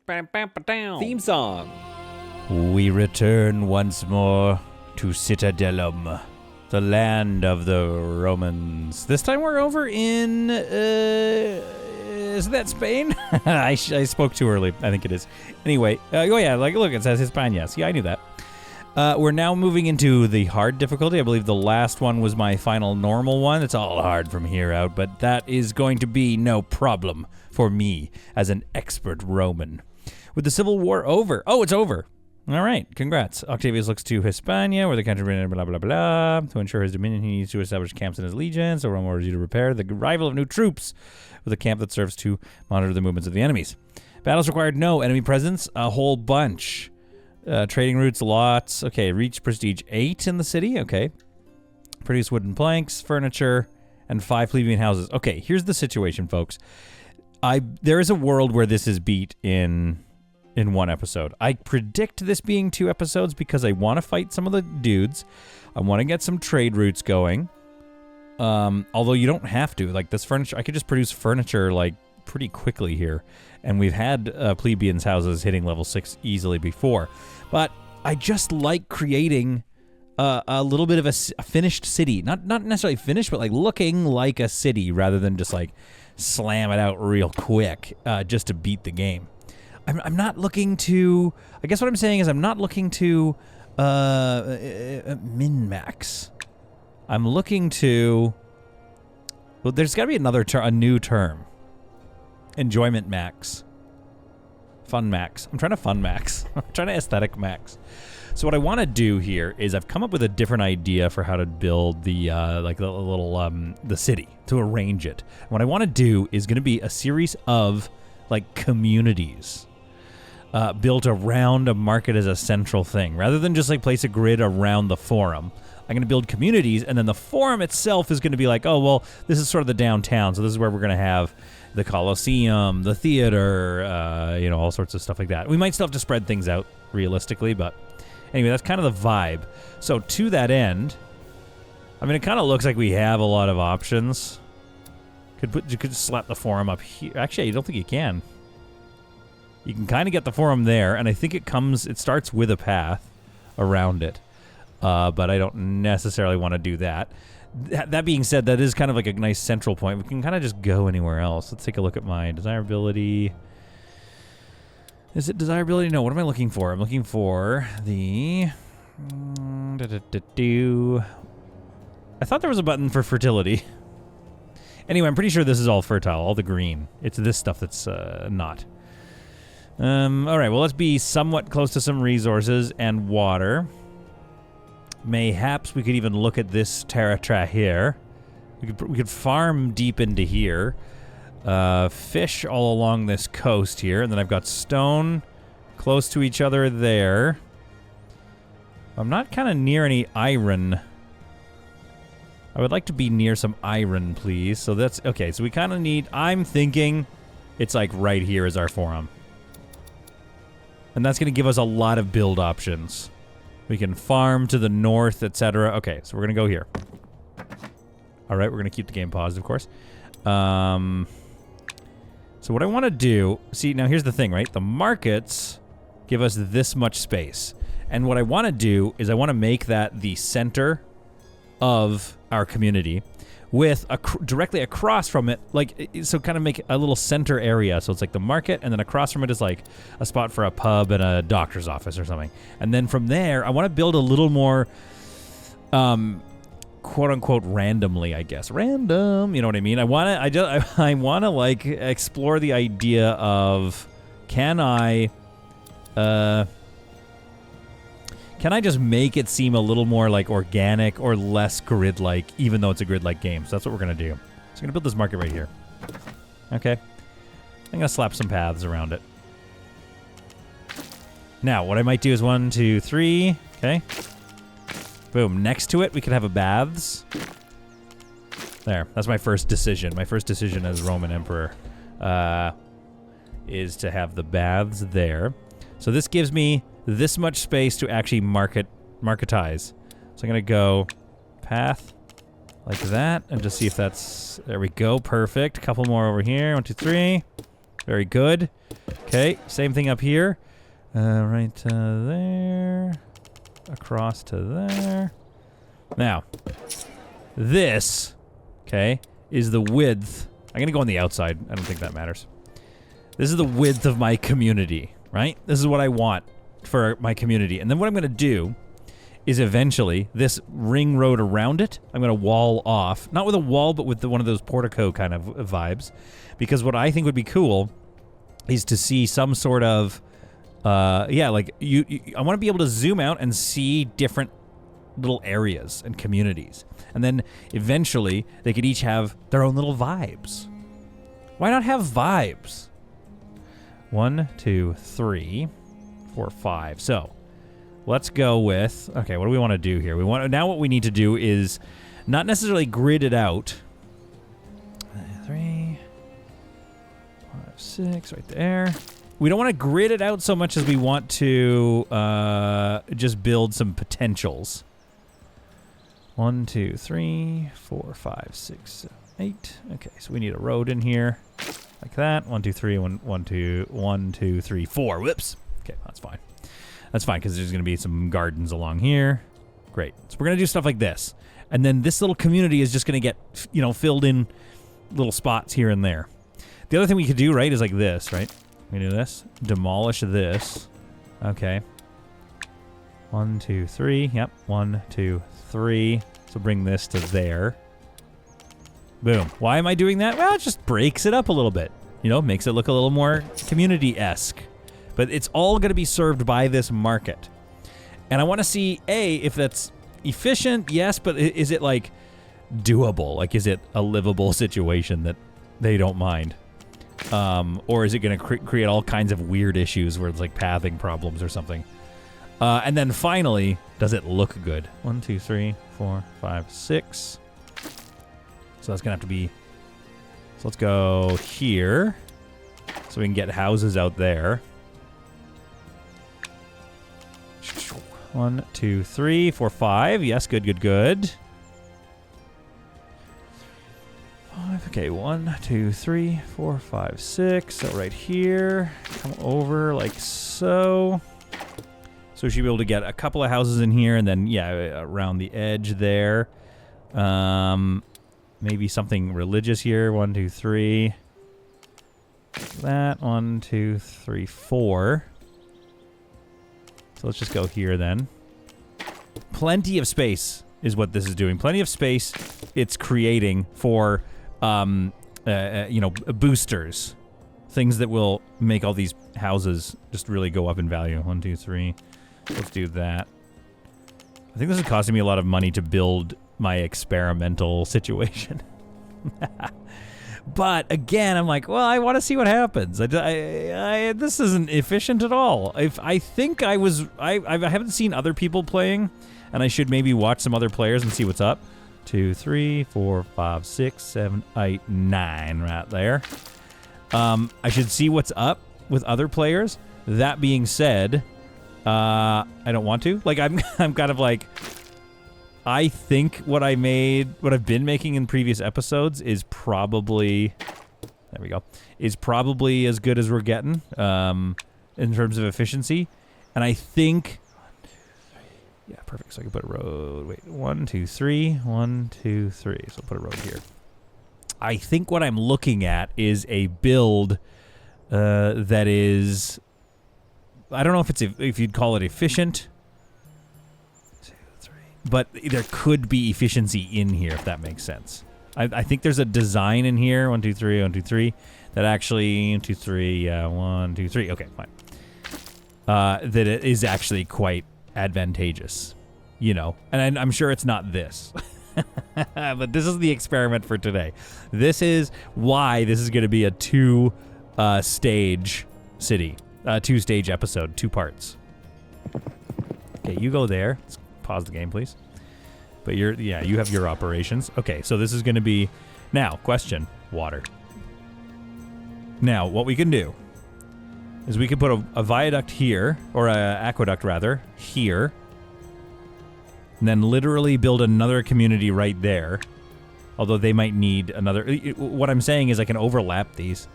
Theme song. We return once more to Citadelum, the land of the Romans. This time we're over in, is that Spain? I spoke too early. I think it is. Anyway, look, it says Hispania. See, I knew that. We're now moving into the hard difficulty. I believe the last one was my final normal one. It's all hard from here out, but that is going to be no problem for me as an expert Roman. With the Civil War over. Oh, it's over. All right, congrats. Octavius looks to Hispania, where the country, blah, blah, blah. To ensure his dominion, he needs to establish camps in his legion, so Rome orders you to prepare the arrival of new troops with a camp that serves to monitor the movements of the enemies. Battles required no enemy presence, a whole bunch. Trading routes, lots. Okay, reach prestige 8 in the city. Okay. Produce wooden planks, furniture, and 5 plebeian houses. Okay, here's the situation, folks. There is a world where this is beat in one episode. I predict this being 2 episodes because I want to fight some of the dudes. I want to get some trade routes going. Although you don't have to. Like this furniture, I could just produce furniture like pretty quickly here. And we've had plebeians' houses hitting level 6 easily before. But I just like creating a little bit of a finished city. Not necessarily finished, but like looking like a city rather than just like slam it out real quick just to beat the game. I'm not looking to... I guess what I'm saying is I'm not looking to min-max. I'm looking to... Well, there's got to be a new term. Enjoyment max. Fun max. I'm trying to fun max. I'm trying to aesthetic max. So what I want to do here is I've come up with a different idea for how to build the the city, to arrange it. And what I want to do is going to be a series of like communities built around a market as a central thing, rather than just like place a grid around the forum. I'm going to build communities, and then the forum itself is going to be like, oh, well, this is sort of the downtown, so this is where we're going to have the Colosseum, the theater, all sorts of stuff like that. We might still have to spread things out realistically, but anyway, that's kind of the vibe. So to that end, I mean, it kind of looks like we have a lot of options. You could slap the forum up here. Actually, I don't think you can. You can kind of get the forum there, and I think it starts with a path around it. But I don't necessarily want to do that. That being said, that is kind of like a nice central point. We can kind of just go anywhere else. Let's take a look at my desirability. Is it desirability? No, what am I looking for? I'm looking for the... I thought there was a button for fertility. Anyway, I'm pretty sure this is all fertile, all the green. It's this stuff that's not. All right, well, let's be somewhat close to some resources and water. Mayhaps we could even look at this territory here. We could farm deep into here. Fish all along this coast here, and then I've got stone close to each other there. I'm not kind of near any iron. I would like to be near some iron, please. So that's okay. So we kind of need. I'm thinking it's like right here is our forum, and that's going to give us a lot of build options. We can farm to the north, etc. Okay, so we're going to go here. All right, we're going to keep the game paused, of course. So what I want to do... See, now here's the thing, right? The markets give us this much space. And what I want to do is I want to make that the center of our community with directly across from it, so kind of make a little center area. So it's like the market, and then across from it is like a spot for a pub and a doctor's office or something. And then from there, I want to build a little more, quote unquote, randomly, I guess. Random, you know what I mean? I want to like explore the idea of can I just make it seem a little more like organic or less grid-like, even though it's a grid-like game? So that's what we're going to do. So I'm going to build this market right here. Okay. I'm going to slap some paths around it. Now, what I might do is 1, 2, 3. Okay. Boom. Next to it, we could have a baths. There. That's my first decision. My first decision as Roman Emperor is to have the baths there. So this gives me this much space to actually marketize. So I'm going to go path like that and just see if that's... There we go. Perfect. A couple more over here. 1, 2, 3. Very good. Okay, same thing up here. Right there. Across to there. Now, this, okay, is the width. I'm going to go on the outside. I don't think that matters. This is the width of my community, right? This is what I want for my community. And then what I'm going to do is eventually this ring road around it, I'm going to wall off. Not with a wall, but with one of those portico kind of vibes. Because what I think would be cool is to see some sort of, yeah, like, I want to be able to zoom out and see different little areas and communities. And then eventually they could each have their own little vibes. Why not have vibes? 1, 2, 3, 4, 5. So let's go with, okay, what do we want to do here? Now what we need to do is not necessarily grid it out. 3, 5, 6, right there. We don't want to grid it out so much as we want to just build some potentials. 1, 2, 3, 4, 5, 6, 7, 8. Okay, so we need a road in here. Like that. 1, 2, 3, 1, 2, 3, 4. Whoops. Okay, that's fine. That's fine, because there's going to be some gardens along here. Great. So we're going to do stuff like this. And then this little community is just going to get, filled in little spots here and there. The other thing we could do, right, is like this, right? We do this. Demolish this. Okay. 1, 2, 3. Yep. 1, 2, 3. So bring this to there. Boom. Why am I doing that? Well, it just breaks it up a little bit. Makes it look a little more community-esque. But it's all going to be served by this market. And I want to see, A, if that's efficient, yes, but is it, like, doable? Like, is it a livable situation that they don't mind? Or is it going to create all kinds of weird issues where it's, like, pathing problems or something? And then finally, does it look good? 1, 2, 3, 4, 5, 6. So that's going to have to be... So let's go here. So we can get houses out there. 1, 2, 3, 4, 5. Yes, good, good, good. 5. Okay, 1, 2, 3, 4, 5, 6. So right here. Come over like so. So we should be able to get a couple of houses in here, and then, yeah, around the edge there. Maybe something religious here. 1, 2, 3. That. 1, 2, 3, 4. So let's just go here then. Plenty of space is what this is doing. Plenty of space it's creating for, boosters. Things that will make all these houses just really go up in value. 1, 2, 3. Let's do that. I think this is costing me a lot of money to build my experimental situation. But again, I'm like, well, I want to see what happens. This isn't efficient at all. I think I haven't seen other people playing, and I should maybe watch some other players and see what's up. 2, 3, 4, 5, 6, 7, 8, 9 right there. I should see what's up with other players. That being said, I don't want to. Like, I'm kind of like, I think what I've been making in previous episodes is probably, there we go, is probably as good as we're getting, in terms of efficiency. And I think, 1, 2, 3, yeah, perfect. So I can put a road, wait, 1, 2, 3, 1, 2, 3. So I'll put a road here. I think what I'm looking at is a build, that is, I don't know if you'd call it efficient, but there could be efficiency in here, if that makes sense. I think there's a design in here. 1, 2, 3, 1, 2, 3. That actually 1, 2, 3. Yeah, 1, 2, 3. Okay, fine. That it is actually quite advantageous, And I'm sure it's not this, but this is the experiment for today. This is why this is going to be a 2-stage city, 2-stage episode, 2 parts. Okay, you go there. Let's pause the game, please. But you have your operations. Okay, so this is going to be, now, question, water. Now, what we can do is we can put a viaduct here, or a aqueduct rather, here, and then literally build another community right there. Although they might need another, what I'm saying is I can overlap these.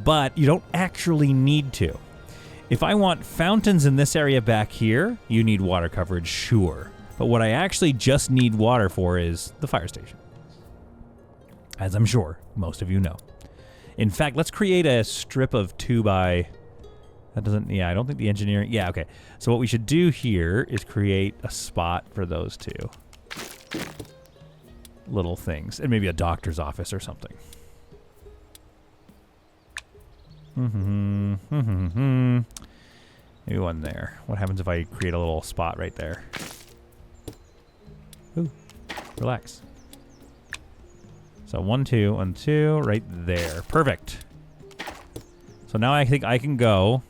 but you don't actually need to. If I want fountains in this area back here, you need water coverage, sure. But what I actually just need water for is the fire station. As I'm sure most of you know. In fact, let's create a strip of 2x... That doesn't... Yeah, I don't think the engineering... Yeah, okay. So what we should do here is create a spot for those two little things. And maybe a doctor's office or something. Maybe one there. What happens if I create a little spot right there? Ooh, relax. So 1, 2, 1, 2, right there. Perfect. So now I think I can go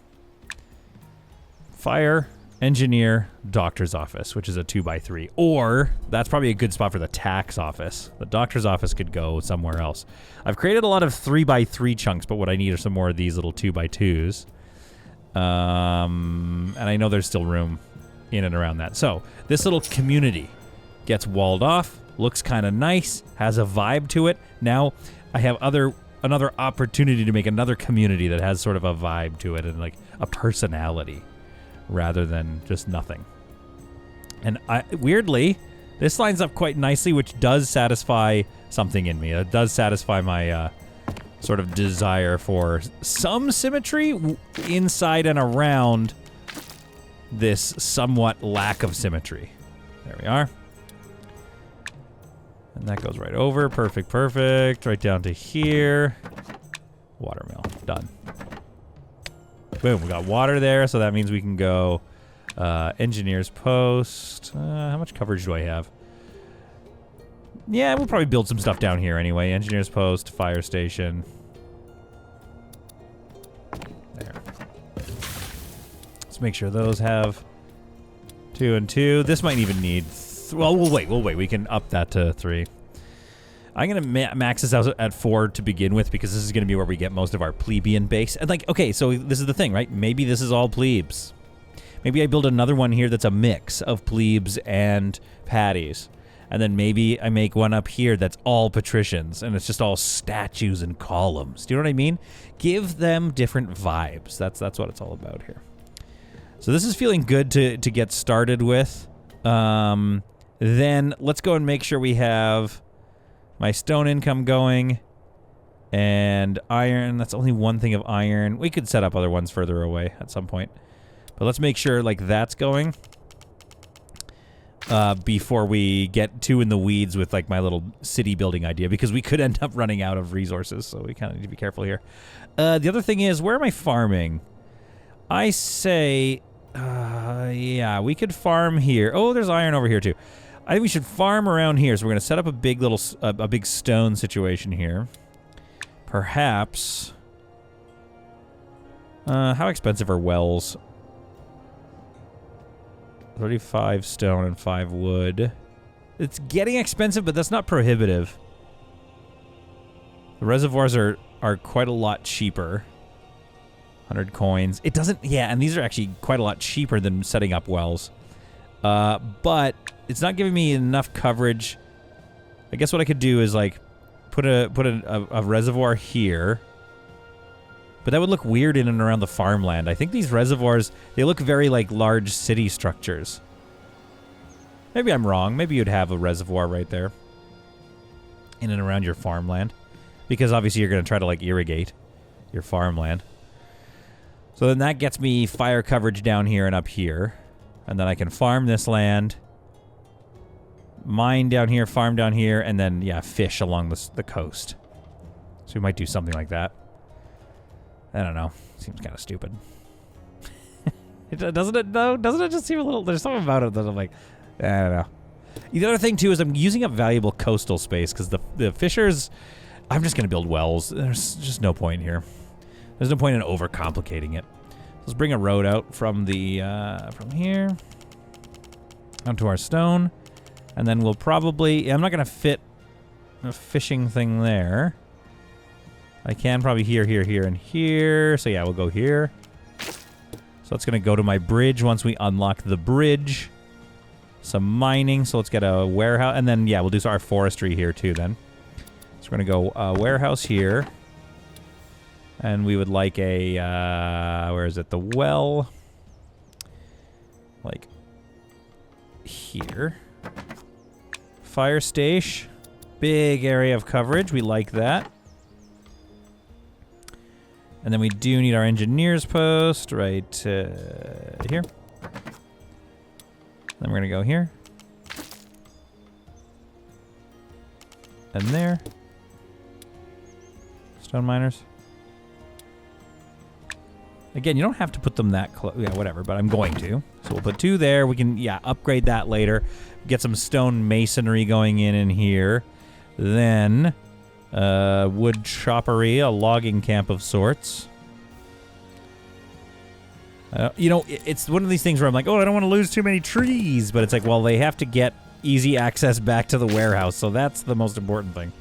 fire, engineer, doctor's office, which is a 2x3. Or that's probably a good spot for the tax office. The doctor's office could go somewhere else. I've created a lot of 3x3 chunks, but what I need are some more of these little 2x2s. And I know there's still room in and around that. So this little community gets walled off, looks kind of nice, has a vibe to it. Now I have another opportunity to make another community that has sort of a vibe to it and like a personality rather than just nothing. And weirdly, this lines up quite nicely, which does satisfy something in me. It does satisfy my sort of desire for some symmetry inside and around this somewhat lack of symmetry. There we are. And that goes right over. Perfect, perfect. Right down to here. Watermill. Done. Boom. We got water there, so that means we can go engineer's post. How much coverage do I have? Yeah, we'll probably build some stuff down here anyway. Engineer's post, fire station. There. Let's make sure those have 2 and 2. This might even need... Well, we'll wait. We can up that to 3. I'm going to max this out at 4 to begin with because this is going to be where we get most of our plebeian base. And like, okay, so this is the thing, right? Maybe this is all plebes. Maybe I build another one here that's a mix of plebes and patties. And then maybe I make one up here that's all patricians, and it's just all statues and columns. Do you know what I mean? Give them different vibes. That's what it's all about here. So this is feeling good to get started with. Then let's go and make sure we have my stone income going. And iron, that's only one thing of iron. We could set up other ones further away at some point. But let's make sure like that's going. Before we get too in the weeds with like my little city building idea, because we could end up running out of resources, so we kind of need to be careful here. The other thing is, where am I farming? I say, yeah, we could farm here. Oh, there's iron over here too. I think we should farm around here, so we're going to set up a big little, a big stone situation here. Perhaps. How expensive are wells? 35 stone and 5 wood. It's getting expensive, but that's not prohibitive. The reservoirs are quite a lot cheaper. 100 coins. It doesn't... Yeah, and these are actually quite a lot cheaper than setting up wells. But it's not giving me enough coverage. I guess what I could do is, like, put a reservoir here. But that would look weird in and around the farmland. I think these reservoirs, they look very like large city structures. Maybe I'm wrong. Maybe you'd have a reservoir right there in and around your farmland. Because obviously you're going to try to like irrigate your farmland. So then that gets me fire coverage down here and up here. And then I can farm this land. Mine down here, farm down here, and then, yeah, fish along the coast. So we might do something like that. I don't know. Seems kind of stupid. Doesn't it, though? Doesn't it just seem a little... There's something about it that I'm like... I don't know. The other thing, too, is I'm using up valuable coastal space because the fishers... I'm just going to build wells. There's just no point here. There's no point in overcomplicating it. Let's bring a road out from the... from here. Onto our stone. And then we'll probably... I'm not going to fit a fishing thing there. I can probably here, and here. So yeah, we'll go here. So that's going to go to my bridge once we unlock the bridge. Some mining. So let's get a warehouse. And then, yeah, we'll do our forestry here too then. So we're going to go warehouse here. And we would like a, where is it? The well. Like here. Fire station. Big area of coverage. We like that. And then we do need our engineer's post right here. Then we're going to go here. And there. Stone miners. Again, you don't have to put them that close. Yeah, whatever, but I'm going to. So we'll put 2 there. We can, yeah, upgrade that later. Get some stone masonry going in here. Then, wood choppery, a logging camp of sorts. You know, it's one of these things where I'm like, oh, I don't want to lose too many trees. But it's like, well, they have to get easy access back to the warehouse. So that's the most important thing.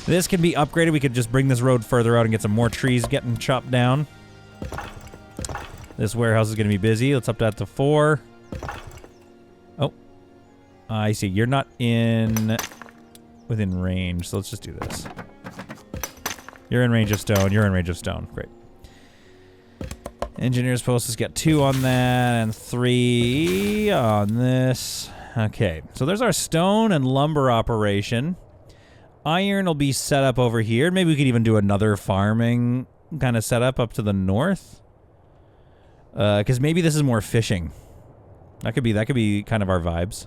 This can be upgraded. We could just bring this road further out and get some more trees getting chopped down. This warehouse is going to be busy. Let's up that to 4. Oh. I see. You're not within range, so let's just do this. You're in range of stone. You're in range of stone. Great. Engineer's post has got 2 on that and 3 on this. Okay, so there's our stone and lumber operation. Iron will be set up over here. Maybe we could even do another farming kind of setup up to the north. Because maybe this is more fishing. That could be kind of our vibes.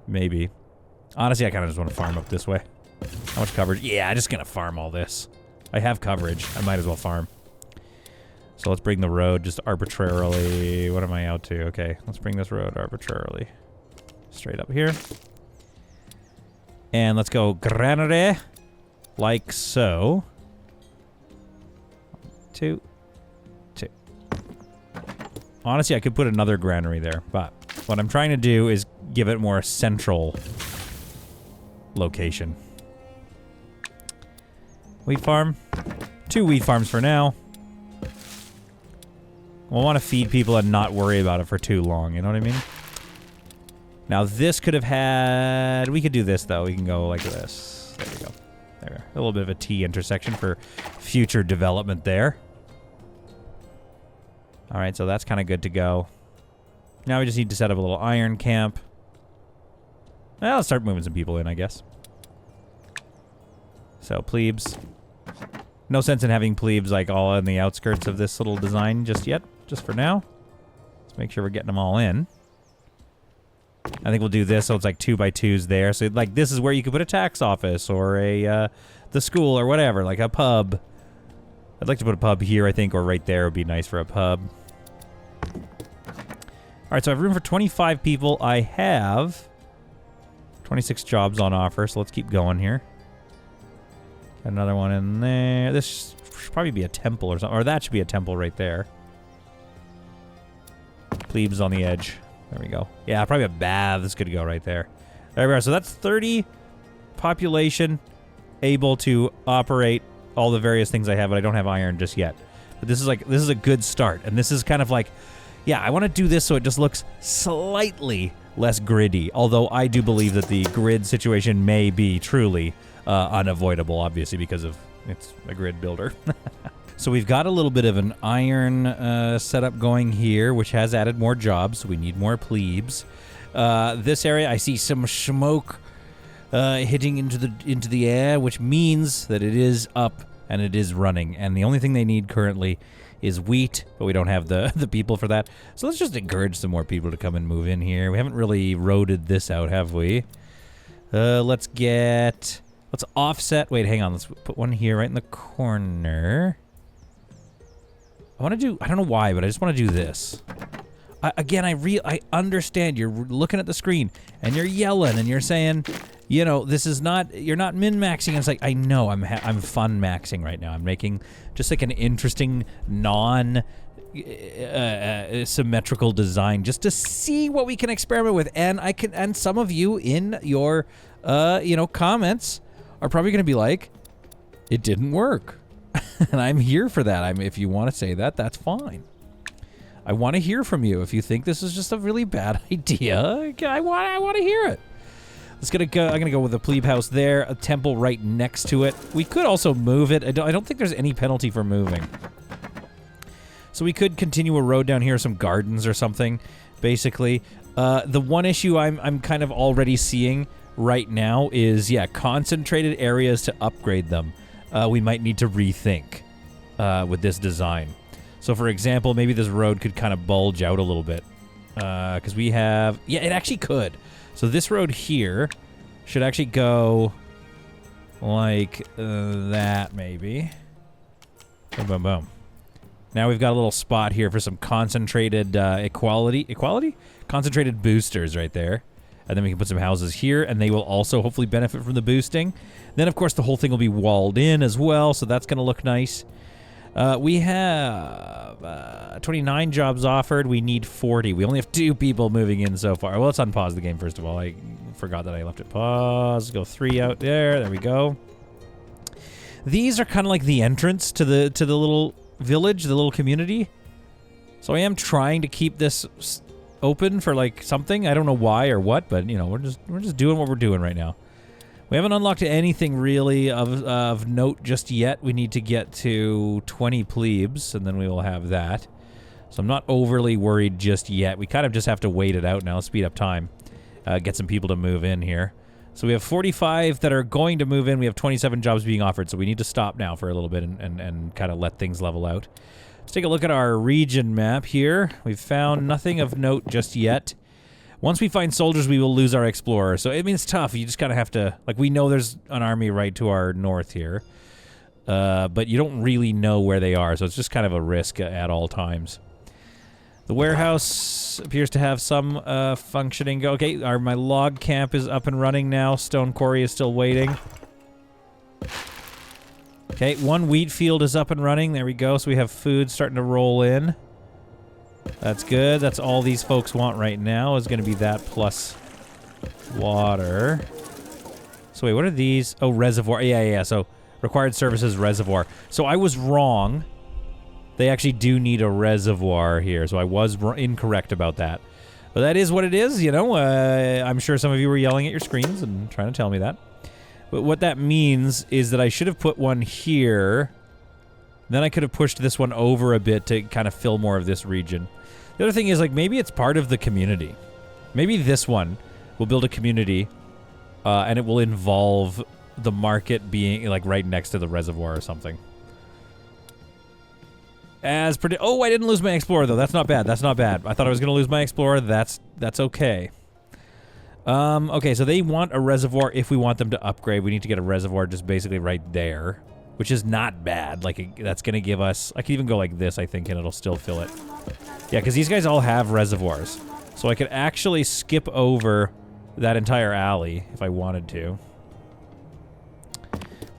Maybe. Honestly, I kind of just want to farm up this way. How much coverage? Yeah, I'm just going to farm all this. I have coverage. I might as well farm. So let's bring the road just arbitrarily. What am I out to? Okay, let's bring this road arbitrarily. Straight up here. And let's go granary. Like so. 2. Honestly, I could put another granary there, but what I'm trying to do is give it more central location. Wheat farm. 2 wheat farms for now. We'll want to feed people and not worry about it for too long, you know what I mean? Now this could have had... We could do this though. We can go like this. There we go. There. A little bit of a T intersection for future development there. Alright, so that's kind of good to go. Now we just need to set up a little iron camp. Well, let's start moving some people in, I guess. So, plebes. No sense in having plebes like all on the outskirts of this little design just yet. Just for now. Let's make sure we're getting them all in. I think we'll do this so it's like 2x2s there. So, like, this is where you could put a tax office or a, the school or whatever, like a pub. I'd like to put a pub here, I think, or right there would be nice for a pub. Alright, so I have room for 25 people. I have 26 jobs on offer, so let's keep going here. Got another one in there. This should probably be a temple or something. Or that should be a temple right there. Plebes on the edge. There we go. Yeah, probably a bath is good to go right there. There we are. So that's 30 population able to operate all the various things I have, but I don't have iron just yet. But this is a good start. And this is kind of like, yeah, I want to do this so it just looks slightly less gritty. Although I do believe that the grid situation may be truly unavoidable, obviously, because of it's a grid builder. So we've got a little bit of an iron setup going here, which has added more jobs. So we need more plebes. This area, I see some smoke hitting into the air, which means that it is up and it is running. And the only thing they need currently is wheat, but we don't have the people for that. So let's just encourage some more people to come and move in here. We haven't really roaded this out, have we? Let's offset. Wait, hang on. Let's put one here right in the corner. I don't know why, but I just want to do this. I understand you're looking at the screen and you're yelling and you're saying, you know, this is not, you're not min-maxing. It's like, I know I'm fun-maxing right now. I'm making just like an interesting symmetrical design just to see what we can experiment with. And some of you in your, comments are probably going to be like, it didn't work. And I'm here for that. If you want to say that, that's fine. I want to hear from you. If you think this is just a really bad idea, I want to hear it. Let's I'm gonna go with a plebe house there, a temple right next to it. We could also move it. I don't think there's any penalty for moving. So we could continue a road down here, some gardens or something, basically. The one issue I'm kind of already seeing right now is, yeah, concentrated areas to upgrade them. We might need to rethink with this design. So, for example, maybe this road could kind of bulge out a little bit. Because we have... Yeah, it actually could. So this road here should actually go like that, maybe. Boom, boom, boom. Now we've got a little spot here for some concentrated equality? Concentrated boosters right there. And then we can put some houses here, and they will also hopefully benefit from the boosting. Then, of course, the whole thing will be walled in as well, so that's going to look nice. We have 29 jobs offered. We need 40. We only have 2 people moving in so far. Well, let's unpause the game, first of all. I forgot that I left it paused. Go 3 out there. There we go. These are kind of like the entrance to the little village, the little community. So I am trying to keep this open for like something. I don't know why or what, but you know, we're just doing what we're doing right now. We haven't unlocked anything really of note just yet. We need to get to 20 plebes, and then we will have that. So I'm not overly worried just yet. We kind of just have to wait it out now, speed up time, get some people to move in here. So we have 45 that are going to move in. We have 27 jobs being offered, so we need to stop now for a little bit and kind of let things level out. Let's take a look at our region map here. We've found nothing of note just yet. Once we find soldiers, we will lose our explorer. So, I mean, it's tough. You just kind of have to... Like, we know there's an army right to our north here. But you don't really know where they are, so it's just kind of a risk at all times. The warehouse appears to have some functioning. Okay, my log camp is up and running now. Stone quarry is still waiting. Okay, 1 wheat field is up and running. There we go. So we have food starting to roll in. That's good. That's all these folks want right now is going to be that plus water. So wait, what are these? Oh, reservoir. Yeah. So required services reservoir. So I was wrong. They actually do need a reservoir here. So I was incorrect about that. But that is what it is, you know. I'm sure some of you were yelling at your screens and trying to tell me that. But what that means is that I should have put one here. Then I could have pushed this one over a bit to kind of fill more of this region. The other thing is, like, maybe it's part of the community. Maybe this one will build a community, and it will involve the market being, like, right next to the reservoir or something. Oh, I didn't lose my explorer, though. That's not bad. That's not bad. I thought I was going to lose my explorer. That's okay. Okay, so they want a reservoir. If we want them to upgrade, we need to get a reservoir just basically right there, which is not bad. Like, that's going to give us... I can even go like this, I think, and it'll still fill it. Yeah, because these guys all have reservoirs. So I could actually skip over that entire alley if I wanted to.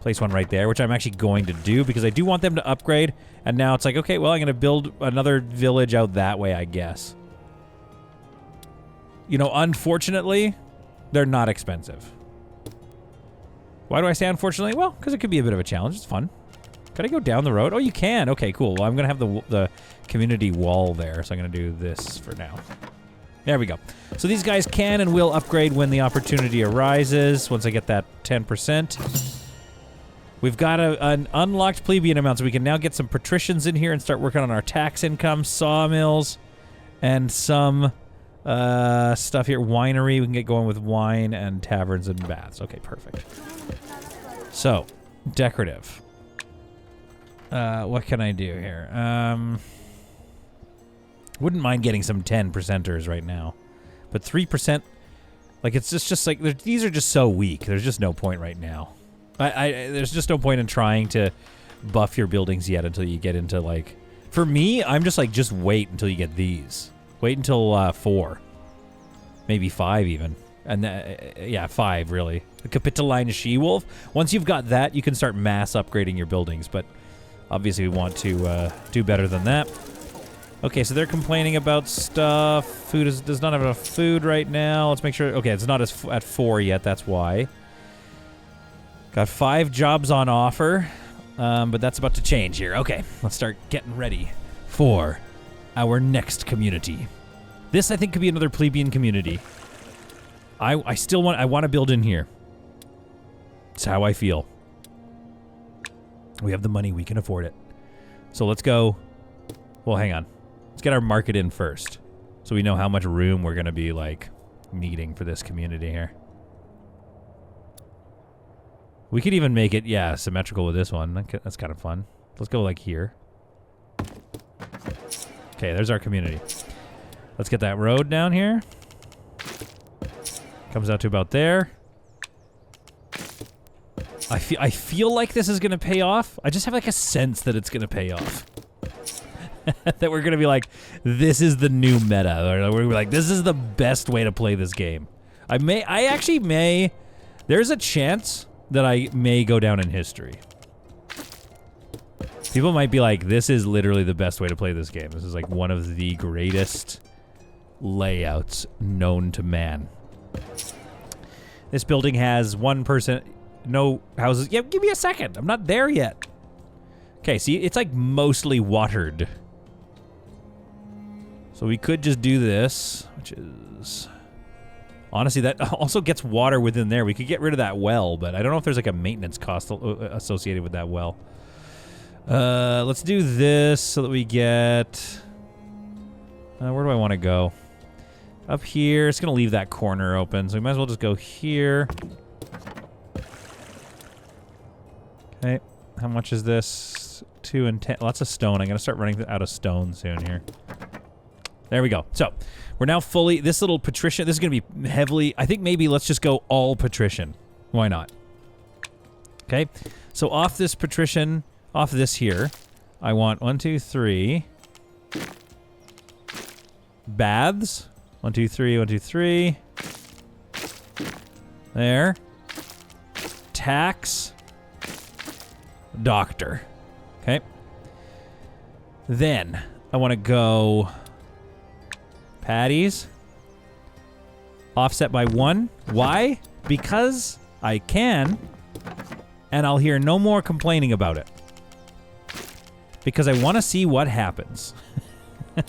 Place one right there, which I'm actually going to do because I do want them to upgrade. And now it's like, okay, well, I'm going to build another village out that way, I guess. You know, unfortunately, they're not expensive. Why do I say unfortunately? Well, because it could be a bit of a challenge. It's fun. Can I go down the road? Oh, you can. Okay, cool. Well, I'm going to have the community wall there, so I'm going to do this for now. There we go. So these guys can and will upgrade when the opportunity arises, once I get that 10%. We've got an unlocked plebeian amount, so we can now get some patricians in here and start working on our tax income, sawmills, and some stuff here. Winery. We can get going with wine and taverns and baths. Okay, perfect. So, decorative. What can I do here? Wouldn't mind getting some 10%ers right now. But 3%, like, it's just like, these are just so weak. There's just no point right now. There's just no point in trying to buff your buildings yet until you get into, like... For me, I'm just like, just wait until you get these. Wait until 4. Maybe 5 even. And yeah, 5 really. The Capitoline She-Wolf. Once you've got that, you can start mass upgrading your buildings, but obviously we want to do better than that. Okay, so they're complaining about stuff. Food does not have enough food right now. Let's make sure... Okay, it's not at 4 yet, that's why. Got 5 jobs on offer, but that's about to change here. Okay, let's start getting ready for our next community. This, I think, could be another plebeian community. I still want to build in here. It's how I feel. We have the money. We can afford it. So let's go. Well, hang on. Let's get our market in first, so we know how much room we're going to be, like, needing for this community here. We could even make it, yeah, symmetrical with this one. That's kind of fun. Let's go, like, here. Okay, there's our community. Let's get that road down here. Comes out to about there. I feel like this is going to pay off. I just have, like, a sense that it's going to pay off. That we're going to be like, this is the new meta. Or we're like, this is the best way to play this game. I actually may... There's a chance that I may go down in history. People might be like, this is literally the best way to play this game. This is like one of the greatest layouts known to man. This building has 1 person, no houses. Yeah, give me a second. I'm not there yet. Okay, see, it's like mostly watered. So we could just do this, which is... Honestly, that also gets water within there. We could get rid of that well, but I don't know if there's like a maintenance cost associated with that well. Let's do this so that we get... where do I want to go? Up here. It's going to leave that corner open, so we might as well just go here. Okay. How much is this? 2 and 10. Lots of stone. I'm going to start running out of stone soon here. There we go. So, we're now fully... This little patrician... This is going to be heavily... I think maybe let's just go all patrician. Why not? Okay. So, off this patrician... Off this here, I want 1, 2, 3 baths. 1, 2, 3, 1, 2, 3. There. Tax. Doctor. Okay. Then I want to go patties. Offset by 1. Why? Because I can, and I'll hear no more complaining about it. Because I want to see what happens. Can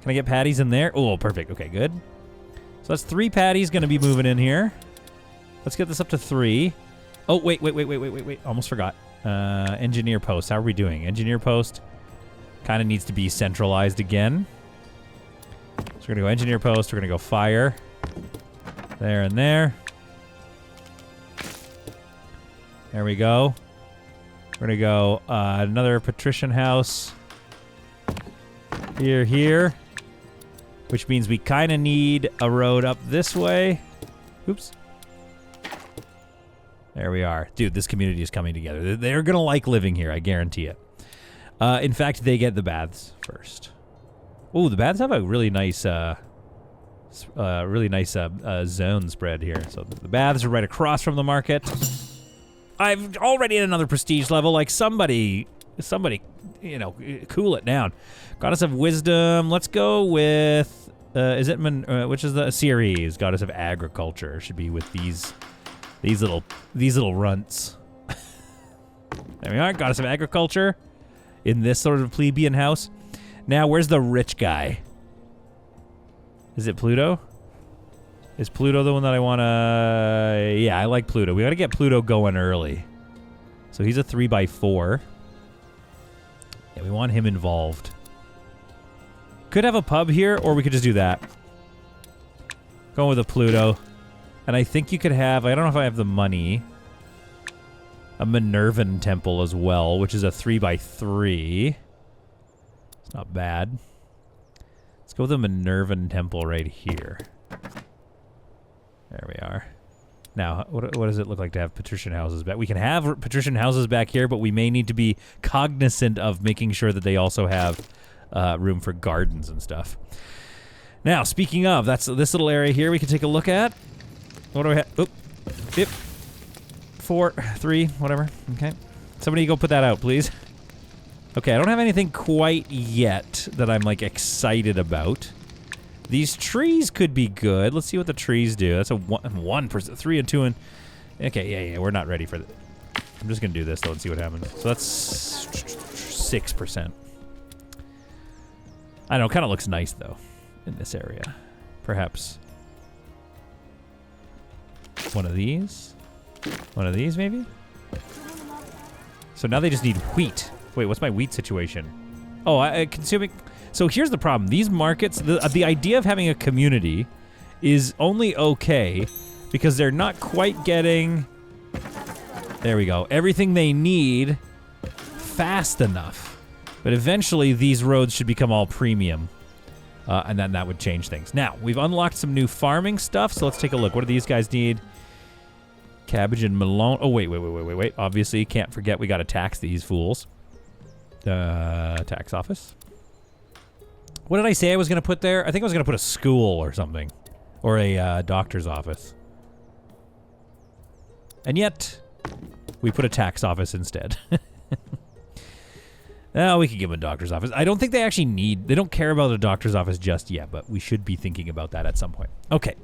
I get patties in there? Oh, perfect. Okay, good. So that's 3 patties going to be moving in here. Let's get this up to 3. Oh, wait. Almost forgot. Engineer post. How are we doing? Engineer post kind of needs to be centralized again. So we're going to go engineer post. We're going to go fire. There and there. There we go. We're going to go another patrician house here, which means we kind of need a road up this way. Oops. There we are. Dude, this community is coming together. They're going to like living here, I guarantee it. In fact, they get the baths first. Oh, the baths have a really nice zone spread here. So the baths are right across from the market. I've already at another prestige level. Like somebody, you know, cool it down. Goddess of Wisdom. Let's go with, is it, which is the series? Goddess of Agriculture should be with these little runts. There we are. Goddess of Agriculture in this sort of plebeian house. Now, where's the rich guy? Is it Pluto? Is Pluto the one that I want to... Yeah, I like Pluto. We got to get Pluto going early. So he's a 3x4. Yeah, we want him involved. Could have a pub here, or we could just do that. Going with a Pluto. And I think you could have... I don't know if I have the money. A Minervan temple as well, which is a 3x3. It's not bad. Let's go with the Minervan temple right here. There we are. Now, what does it look like to have patrician houses back? We can have patrician houses back here, but we may need to be cognizant of making sure that they also have room for gardens and stuff. Now, speaking of, that's this little area here we can take a look at. What do we have? Oop. Yep. 4, 3, whatever. Okay. Somebody go put that out, please. Okay, I don't have anything quite yet that I'm, like, excited about. These trees could be good. Let's see what the trees do. That's a 1%, 3 and 2 and... Okay, yeah, we're not ready for that. I'm just going to do this, though, and see what happens. So that's 6%. I don't know, kind of looks nice, though, in this area. Perhaps One of these. One of these, maybe? So now they just need wheat. Wait, what's my wheat situation? Oh, consuming... So here's the problem. These markets, the idea of having a community is only okay because they're not quite getting... There we go. Everything they need fast enough. But eventually, these roads should become all premium. And then that would change things. Now, we've unlocked some new farming stuff, so let's take a look. What do these guys need? Cabbage and melon. Oh, wait. Obviously, can't forget we got to tax these fools. Tax office. What did I say I was going to put there? I think I was going to put a school or something. Or a doctor's office. And yet, we put a tax office instead. Oh, we could give them a doctor's office. I don't think they actually need... They don't care about a doctor's office just yet, but we should be thinking about that at some point. Okay.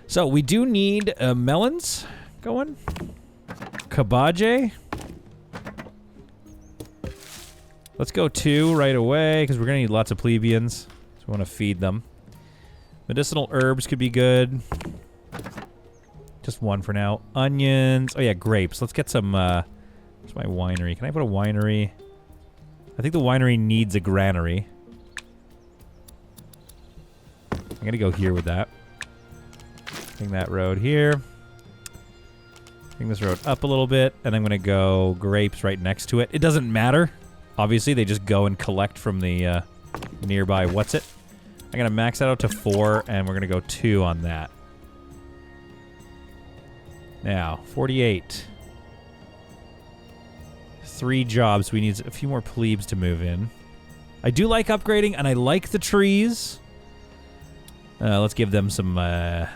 So, we do need melons going. Cabbage. Let's go 2 right away, because we're going to need lots of plebeians. So we want to feed them. Medicinal herbs could be good. Just 1 for now. Onions. Oh, yeah, grapes. Let's get some... where's my winery? Can I put a winery... I think the winery needs a granary. I'm gonna go here with that. Bring that road here. Bring this road up a little bit, and I'm gonna go grapes right next to it. It doesn't matter. Obviously, they just go and collect from the nearby what's-it. I'm gonna max that out to 4, and we're gonna go 2 on that. Now, 48. 3 jobs. We need a few more plebes to move in. I do like upgrading, and I like the trees. Let's give them some... Okay,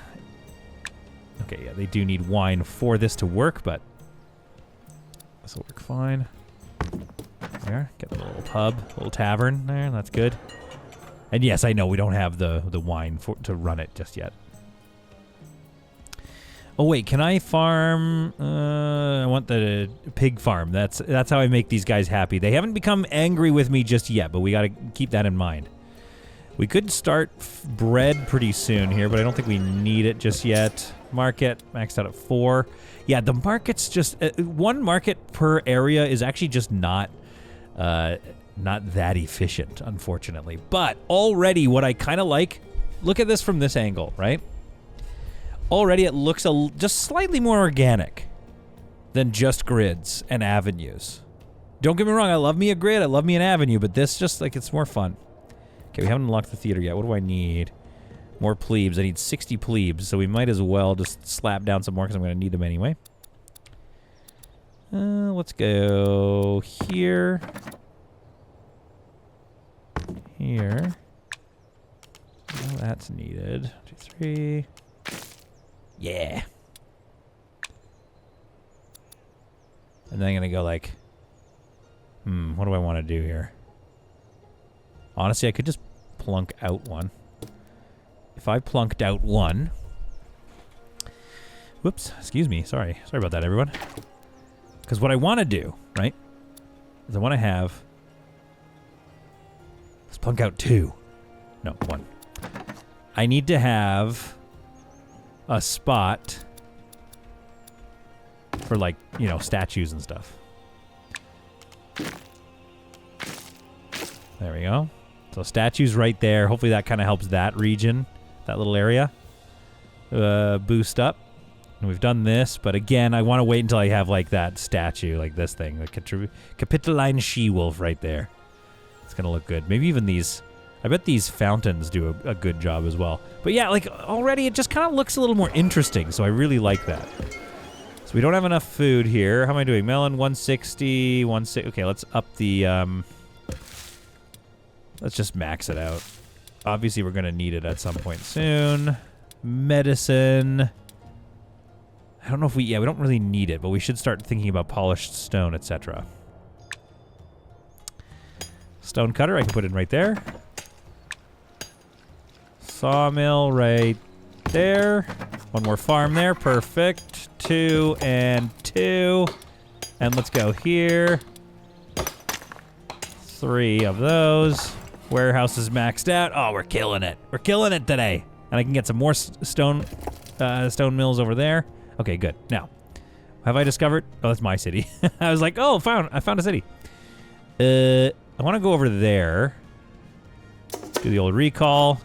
yeah, they do need wine for this to work, but... This will work fine. There, get a little pub, a little tavern there, that's good. And yes, I know we don't have the wine to run it just yet. Oh wait, can I farm? I want the pig farm. That's how I make these guys happy. They haven't become angry with me just yet, but we got to keep that in mind. We could start bread pretty soon here, but I don't think we need it just yet. Market maxed out at 4. Yeah, the market's just 1 market per area is actually just not that efficient, unfortunately. But already, what I kind of like. Look at this from this angle, right? Already it looks just slightly more organic than just grids and avenues. Don't get me wrong, I love me a grid, I love me an avenue, but this just, like, it's more fun. Okay, we haven't unlocked the theater yet. What do I need? More plebes. I need 60 plebes, so we might as well just slap down some more because I'm going to need them anyway. Let's go here. Here. Oh, that's needed. 2, 3... Yeah. And then I'm going to go like, what do I want to do here? Honestly, I could just plunk out 1. If I plunked out 1... Whoops, excuse me. Sorry about that, everyone. Because what I want to do, right, is I want to have... Let's plunk out 2. No, 1. I need to have... a spot for, like, you know, statues and stuff. There we go. So statues right there. Hopefully that kind of helps that region, that little area, boost up. And we've done this, but again, I want to wait until I have, like, that statue, like this thing, the Capitoline she-wolf right there. It's going to look good. Maybe even these... I bet these fountains do a good job as well. But yeah, like, already it just kind of looks a little more interesting, so I really like that. So we don't have enough food here. How am I doing? Melon, 160, 160. Okay, let's up the, let's just max it out. Obviously, we're going to need it at some point soon. Medicine. I don't know if we don't really need it, but we should start thinking about polished stone, etc. Stone cutter, I can put it right there. Sawmill right there. 1 more farm there. Perfect. 2 and 2. And let's go here. 3 of those. Warehouse is maxed out. Oh, we're killing it. We're killing it today. And I can get some more stone mills over there. Okay, good. Now, have I discovered? Oh, that's my city. I was like, oh, I found a city. I want to go over there. Do the old recall.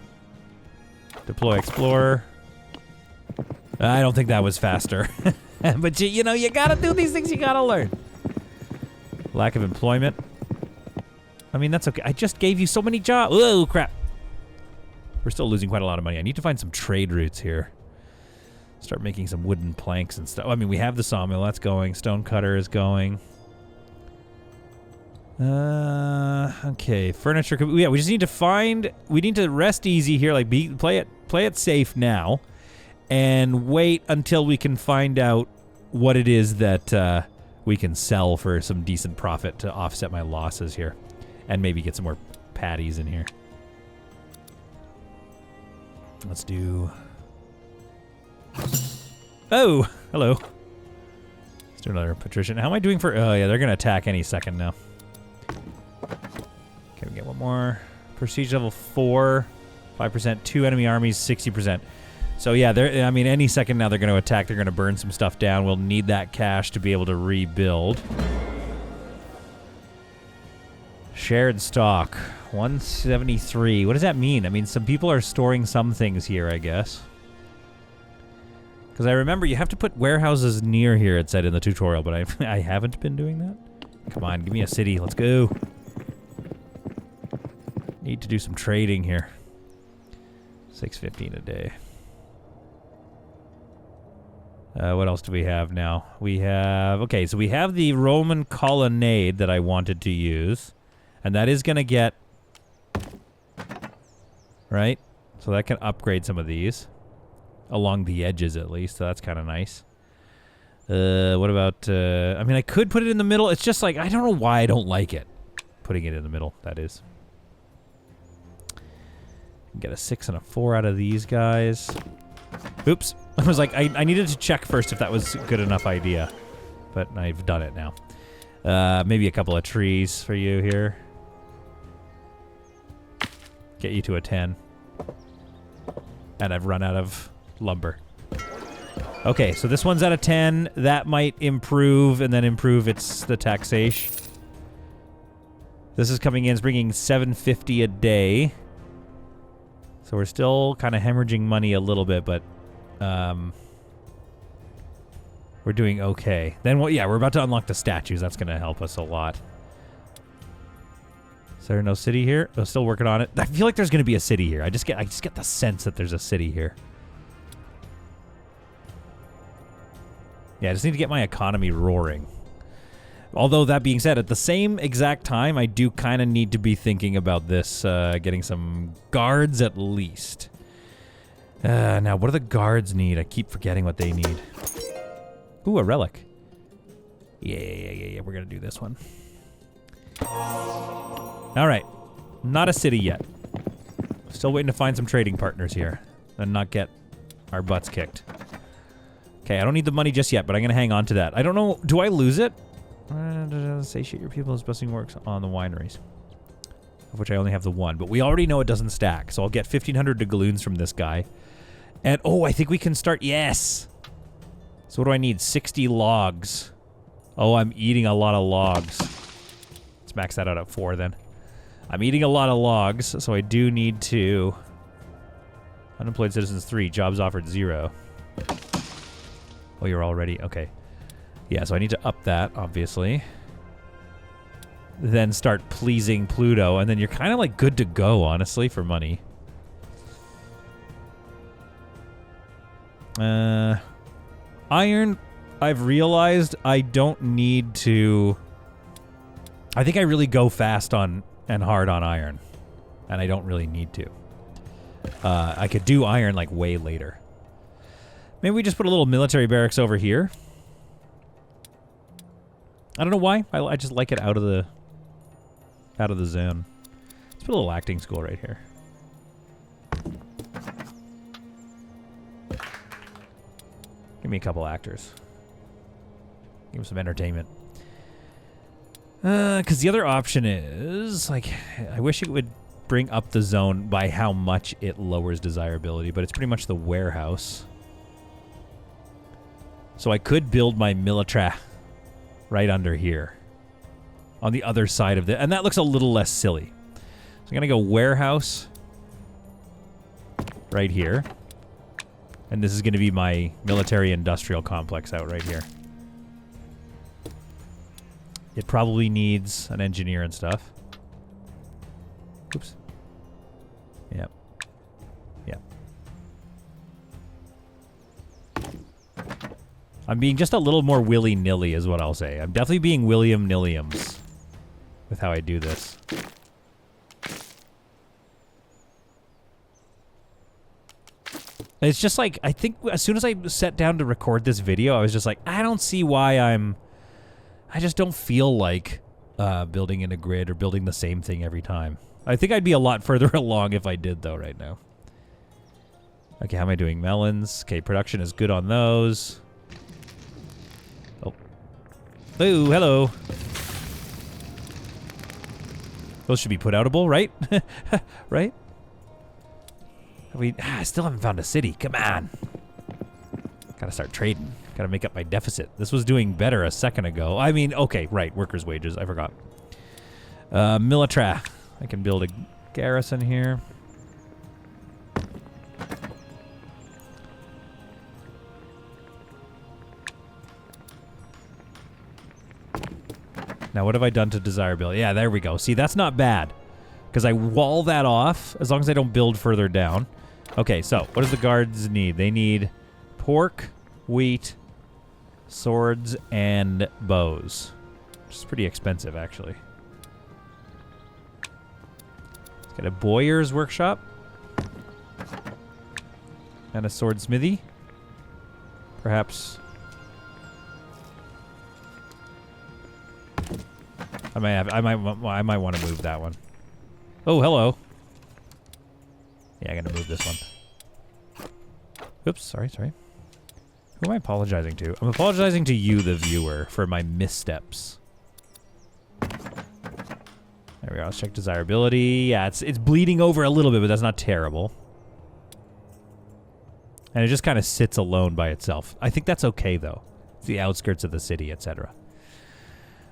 Deploy Explorer. I don't think that was faster. But, you know, you got to do these things. You got to learn. Lack of employment. I mean, that's okay. I just gave you so many jobs. Whoa, crap. We're still losing quite a lot of money. I need to find some trade routes here. Start making some wooden planks and stuff. I mean, we have the sawmill. That's going. Stone cutter is going. Okay. Furniture. Yeah, we just need to find... We need to rest easy here. Like, play it safe now. And wait until we can find out what it is that we can sell for some decent profit to offset my losses here. And maybe get some more patties in here. Let's do... Oh, hello. Let's do another patrician. How am I doing for... Oh, yeah, they're going to attack any second now. Okay, we get one more. Prestige level 4. 5%. 2 enemy armies, 60%. So, yeah, I mean, any second now they're going to attack. They're going to burn some stuff down. We'll need that cash to be able to rebuild. Shared stock. 173. What does that mean? I mean, some people are storing some things here, I guess. Because I remember you have to put warehouses near here, it said in the tutorial, but I haven't been doing that. Come on, give me a city. Let's go. Need to do some trading here. 615 a day. What else do we have now? We have... Okay, so we have the Roman colonnade that I wanted to use. And that is going to get... Right? So that can upgrade some of these. Along the edges, at least. So that's kind of nice. What about... I mean, I could put it in the middle. It's just like... I don't know why I don't like it. Putting it in the middle, that is. Get a 6 and a 4 out of these guys. Oops. I was like, I needed to check first if that was a good enough idea. But I've done it now. Maybe a couple of trees for you here. Get you to a 10. And I've run out of lumber. Okay, so this one's at a 10. That might improve, and then improve the taxation. This is coming in, it's bringing $750 a day. So we're still kind of hemorrhaging money a little bit, but we're doing okay. Then, yeah, we're about to unlock the statues. That's going to help us a lot. Is there no city here? I'm still working on it. I feel like there's going to be a city here. I just get the sense that there's a city here. Yeah, I just need to get my economy roaring. Although, that being said, at the same exact time, I do kind of need to be thinking about this, getting some guards at least. Now, what do the guards need? I keep forgetting what they need. Ooh, a relic. Yeah, we're going to do this one. All right. Not a city yet. Still waiting to find some trading partners here and not get our butts kicked. Okay, I don't need the money just yet, but I'm going to hang on to that. I don't know. Do I lose it? Satiate your people as busting works on the wineries. Of which I only have the one. But we already know it doesn't stack. So I'll get 1,500 doubloons from this guy. And, oh, I think we can start. Yes! So what do I need? 60 logs. Oh, I'm eating a lot of logs. Let's max that out at 4 then. I'm eating a lot of logs, so I do need to... Unemployed citizens 3, jobs offered 0. Oh, you're already... Okay. Yeah, so I need to up that, obviously. Then start pleasing Pluto, and then you're kind of like good to go, honestly, for money. Iron, I've realized I don't need to... I think I really go fast on and hard on iron, and I don't really need to. I could do iron like way later. Maybe we just put a little military barracks over here. I don't know why. I just like it out of the zone. Let's put a little acting school right here. Give me a couple actors. Give them some entertainment. Because the other option is, like, I wish it would bring up the zone by how much it lowers desirability, but it's pretty much the warehouse. So I could build my military right under here. On the other side of the... And that looks a little less silly. So I'm going to go warehouse right here. And this is going to be my military-industrial complex out right here. It probably needs an engineer and stuff. Oops. Yep. Yep. I'm being just a little more willy-nilly is what I'll say. I'm definitely being William Nilliams with how I do this. It's just like, I think as soon as I sat down to record this video, I was just like, I don't see why I just don't feel like building in a grid or building the same thing every time. I think I'd be a lot further along if I did, though, right now. Okay, how am I doing? Melons. Okay, production is good on those. Oh. Ooh, hello. Those should be put outable, right? Right? I still haven't found a city. Come on. Gotta start trading. Gotta make up my deficit. This was doing better a second ago. I mean, okay, right. Workers' wages. I forgot. Military. I can build a garrison here. Now, what have I done to desirability? Yeah, there we go. See, that's not bad. Because I wall that off, as long as I don't build further down. Okay, so, what does the guards need? They need pork, wheat, swords, and bows. Which is pretty expensive, actually. Let's get a bowyer's workshop. And a swordsmithy. Perhaps... I might want to move that one. Oh, hello. Yeah, I'm gonna move this one. Oops, sorry. Who am I apologizing to? I'm apologizing to you, the viewer, for my missteps. There we go. Let's check desirability. Yeah, it's bleeding over a little bit, but that's not terrible. And it just kind of sits alone by itself. I think that's okay, though. It's the outskirts of the city, etc.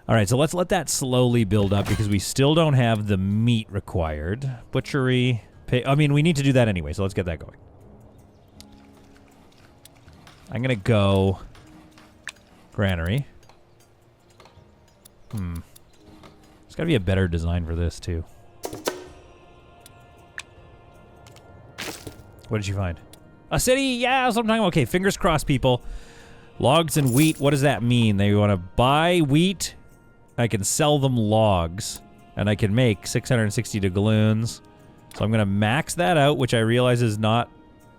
All right, so let's let that slowly build up because we still don't have the meat required. Butchery. I mean, we need to do that anyway, so let's get that going. I'm going to go granary. There's got to be a better design for this, too. What did you find? A city? Yeah, that's what I'm talking about. Okay, fingers crossed, people. Logs and wheat, what does that mean? They want to buy wheat. I can sell them logs, and I can make 660 doubloons. So I'm going to max that out, which I realize is not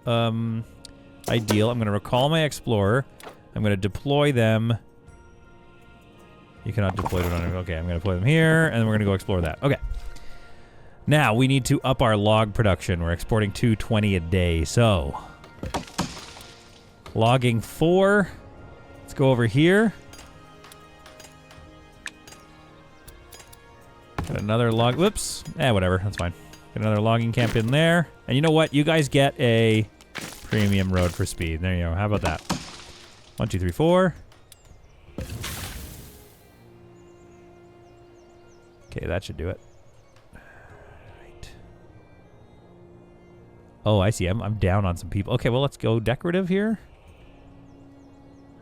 ideal. I'm going to recall my explorer. I'm going to deploy them. You cannot deploy them on... Okay, I'm going to deploy them here, and then we're going to go explore that. Okay. Now, we need to up our log production. We're exporting 220 a day, so... Logging 4. Let's go over here. Got another log... Whoops. Whatever. That's fine. Get another logging camp in there. And you know what? You guys get a premium road for speed. There you go. How about that? 1, 2, 3, 4. Okay, that should do it. Right. Oh, I see. I'm down on some people. Okay, well, let's go decorative here.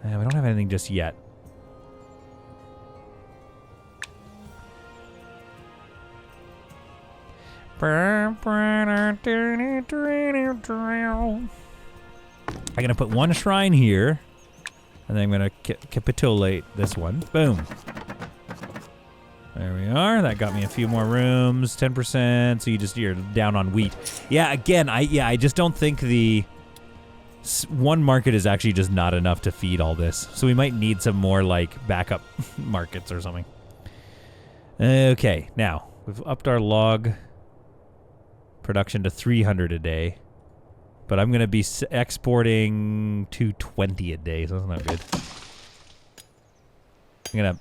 We don't have anything just yet. I'm gonna put one shrine here, and then I'm gonna capitulate this one. Boom. There we are. That got me a few more rooms. 10%. So you're down on wheat. Yeah. Again, I just don't think the one market is actually just not enough to feed all this. So we might need some more like backup markets or something. Okay. Now we've upped our log production to 300 a day, but I'm gonna be exporting 220 a day, so that's not good. I'm gonna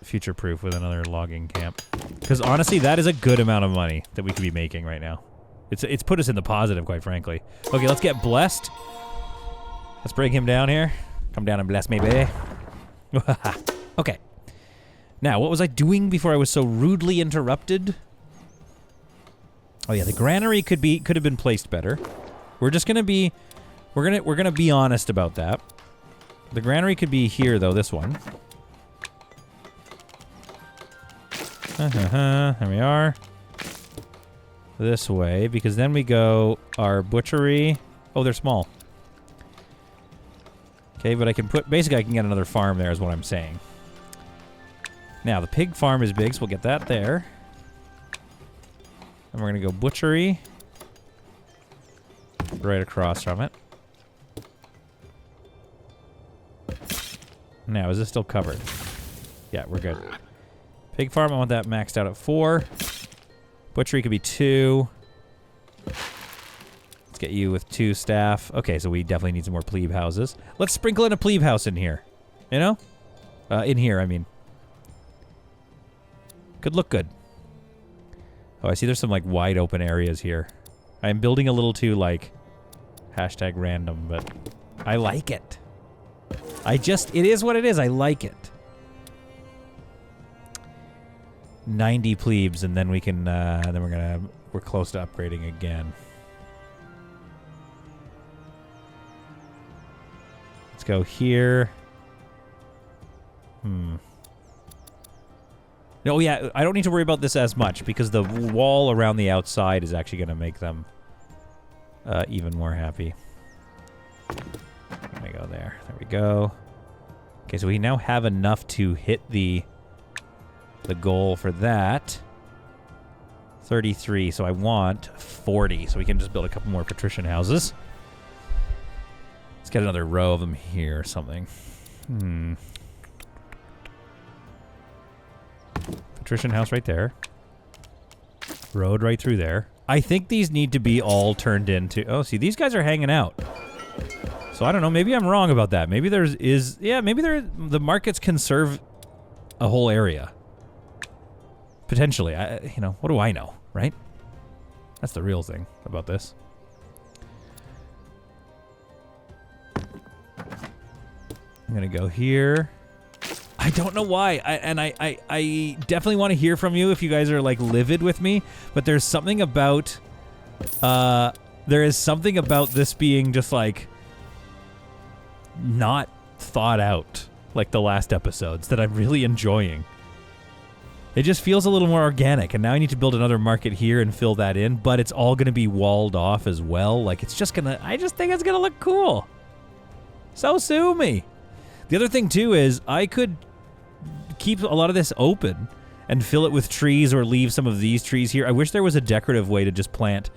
future-proof with another logging camp, because honestly, that is a good amount of money that we could be making right now. It's put us in the positive, quite frankly. Okay, let's get blessed. Let's bring him down here. Come down and bless me, baby. Okay. Now, what was I doing before I was so rudely interrupted? Oh yeah, the granary could have been placed better. We're just gonna be, we're gonna be honest about that. The granary could be here though. This one. There we are. This way, because then we go our butchery. Oh, they're small. Okay, but I can put, basically I can get another farm there is what I'm saying. Now, the pig farm is big, so we'll get that there. And we're going to go butchery. Right across from it. Now, is this still covered? Yeah, we're good. Pig farm, I want that maxed out at 4. Butchery could be 2. Let's get you with 2 staff. Okay, so we definitely need some more plebe houses. Let's sprinkle in a plebe house in here. You know? In here, I mean. Could look good. Oh, I see there's some, like, wide open areas here. I'm building a little too, like, #random, but I like it. It is what it is. I like it. 90 plebes, and then we can, then we're close to upgrading again. Let's go here. No, yeah, I don't need to worry about this as much because the wall around the outside is actually going to make them even more happy. There we go there. There we go. Okay, so we now have enough to hit the goal for that. 33, so I want 40, so we can just build a couple more patrician houses. Let's get another row of them here or something. Patrician house right there. Road right through there. I think these need to be all turned into... Oh, see, these guys are hanging out. So I don't know, maybe I'm wrong about that. Maybe the markets can serve a whole area. Potentially. You know, what do I know, right? That's the real thing about this. I'm gonna go here. I don't know why, I definitely want to hear from you if you guys are, like, livid with me, but there's something about, there is something about this being just, like, not thought out, like the last episodes, that I'm really enjoying. It just feels a little more organic, and now I need to build another market here and fill that in, but it's all going to be walled off as well. Like, it's just gonna, I just think it's gonna look cool. So sue me. The other thing, too, is I could keep a lot of this open and fill it with trees or leave some of these trees here. I wish there was a decorative way to just plant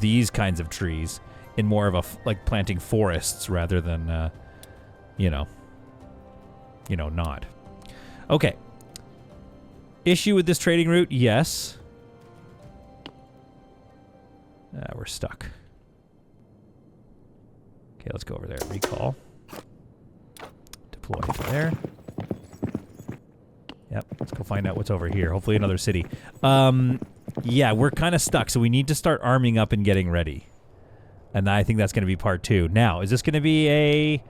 these kinds of trees in more of a, like, planting forests rather than, you know, not. Okay. Issue with this trading route? Yes. We're stuck. Okay, let's go over there. Recall. Deploy to there. Yep, let's go find out what's over here. Hopefully another city. Yeah, we're kind of stuck, so we need to start arming up and getting ready. And I think that's going to be part 2. Now, is this going to be a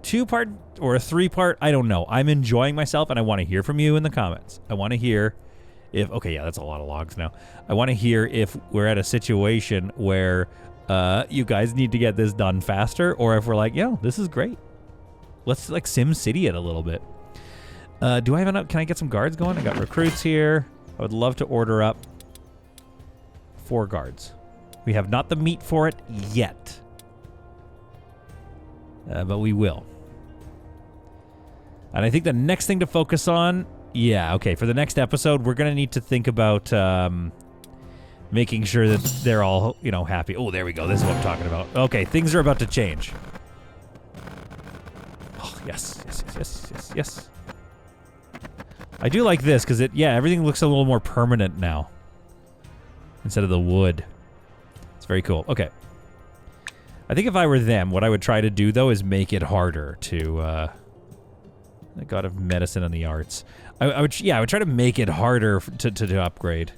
2-part or a 3-part? I don't know. I'm enjoying myself, and I want to hear from you in the comments. I want to hear if... Okay, yeah, that's a lot of logs now. I want to hear if we're at a situation where you guys need to get this done faster, or if we're like, yo, this is great. Let's, like, Sim City it a little bit. Do I have enough? Can I get some guards going? I got recruits here. I would love to order up 4 guards. We have not the meat for it yet. But we will. And I think the next thing to focus on... Yeah, okay. For the next episode, we're going to need to think about making sure that they're all, you know, happy. Oh, there we go. This is what I'm talking about. Okay, things are about to change. Oh, yes. Yes, yes, yes, yes, yes. I do like this because everything looks a little more permanent now instead of the wood. It's very cool. Okay. I think if I were them, what I would try to do, though, is make it harder to, the god of medicine and the arts. I would try to make it harder to upgrade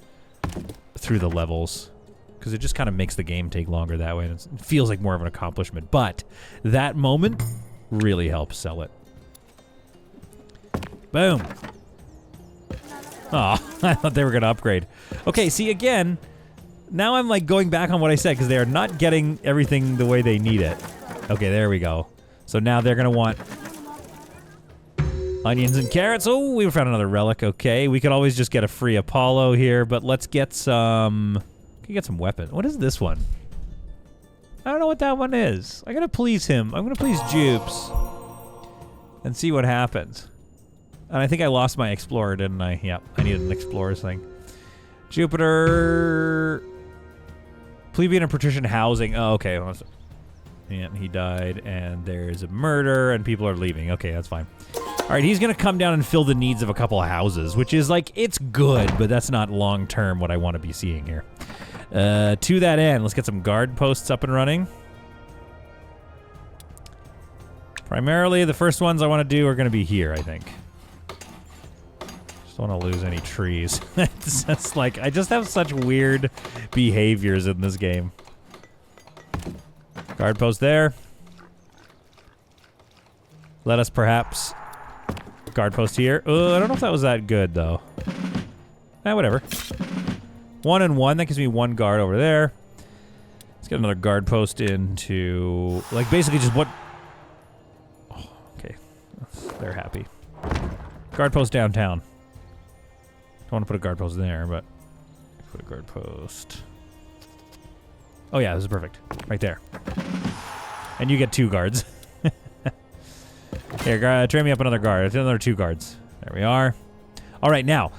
through the levels because it just kind of makes the game take longer that way. And it feels like more of an accomplishment. But that moment really help sell it. Boom. Oh, I thought they were going to upgrade. Okay, see, again, now I'm like going back on what I said because they are not getting everything the way they need it. Okay, there we go. So now they're going to want onions and carrots. Oh, we found another relic. Okay, we could always just get a free Apollo here, but let's get some... We can get some weapons. What is this one? I don't know what that one is. I'm going to please him. I'm going to please Jupes and see what happens. And I think I lost my Explorer, didn't I? Yeah, I needed an Explorer's thing. Jupiter... Plebeian and patrician housing. Oh, okay. And he died, and there's a murder, and people are leaving. Okay, that's fine. All right, he's going to come down and fill the needs of a couple of houses, which is like, it's good, but that's not long-term what I want to be seeing here. To that end, let's get some guard posts up and running. Primarily, the first ones I want to do are going to be here, I think. Just don't want to lose any trees. It's just like, I just have such weird behaviors in this game. Guard post there. Let us perhaps guard post here. I don't know if that was that good, though. Whatever. 1 and 1. That gives me 1 guard over there. Let's get another guard post into... Like, basically just what... Oh, okay. They're happy. Guard post downtown. Don't want to put a guard post there, but... Put a guard post... Oh, yeah, this is perfect. Right there. And you get 2 guards. Here, train me up another guard. Another 2 guards. There we are. All right, now,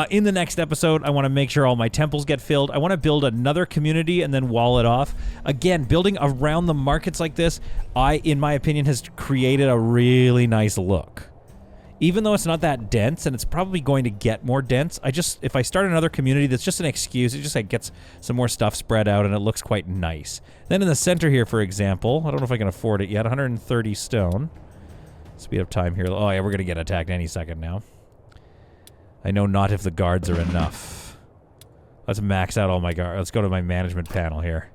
in the next episode, I want to make sure all my temples get filled. I want to build another community and then wall it off. Again, building around the markets like this, in my opinion, has created a really nice look. Even though it's not that dense, and it's probably going to get more dense, if I start another community, that's just an excuse. It just like gets some more stuff spread out, and it looks quite nice. Then in the center here, for example, I don't know if I can afford it yet, 130 stone. Speed up time here. Oh yeah, we're going to get attacked any second now. I know not if the guards are enough. Let's max out all my guards. Let's go to my management panel here.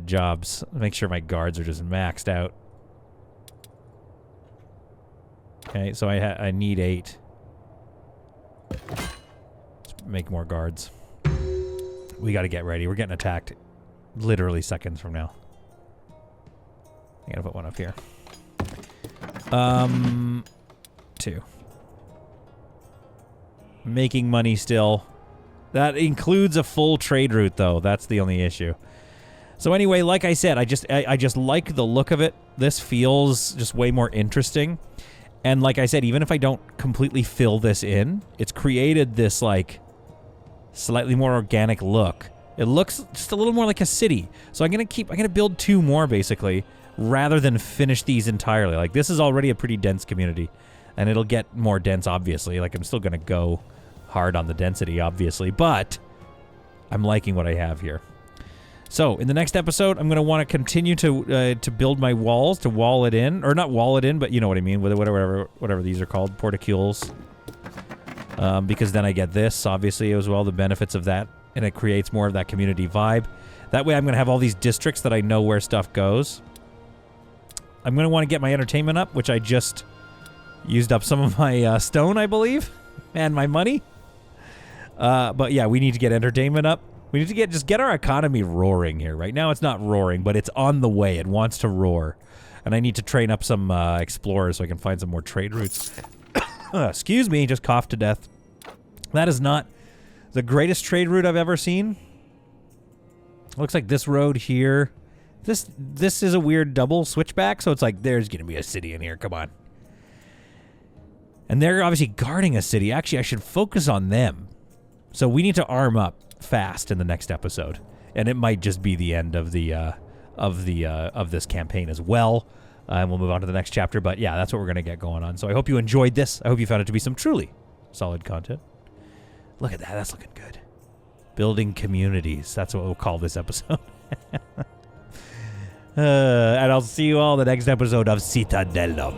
Jobs. Make sure my guards are just maxed out. Okay, so I need 8. Let's make more guards. We got to get ready. We're getting attacked literally seconds from now. I gotta put one up here. 2. Making money still. That includes a full trade route, though. That's the only issue. So anyway, like I said, I just like the look of it. This feels just way more interesting. And like I said, even if I don't completely fill this in, it's created this, like, slightly more organic look. It looks just a little more like a city. So I'm gonna build 2 more, basically, rather than finish these entirely. Like, this is already a pretty dense community. And it'll get more dense, obviously. Like, I'm still gonna go hard on the density, obviously. But I'm liking what I have here. So, in the next episode, I'm going to want to continue to build my walls, to wall it in. Or not wall it in, but you know what I mean, whatever these are called, porticules. Because then I get this, obviously, as well, the benefits of that. And it creates more of that community vibe. That way I'm going to have all these districts that I know where stuff goes. I'm going to want to get my entertainment up, which I just used up some of my stone, I believe. And my money. But yeah, we need to get entertainment up. We need to just get our economy roaring here. Right now it's not roaring, but it's on the way. It wants to roar. And I need to train up some explorers so I can find some more trade routes. Excuse me, just coughed to death. That is not the greatest trade route I've ever seen. Looks like this road here. This is a weird double switchback, so it's like there's going to be a city in here. Come on. And they're obviously guarding a city. Actually, I should focus on them. So we need to arm up fast in the next episode, and it might just be the end of this campaign as well. And we'll move on to the next chapter. But yeah, that's what we're gonna get going on. So I hope you enjoyed this. I hope you found it to be some truly solid content. Look at that. That's looking good. Building communities. That's what we'll call this episode. And I'll see you all in the next episode of Citadelum.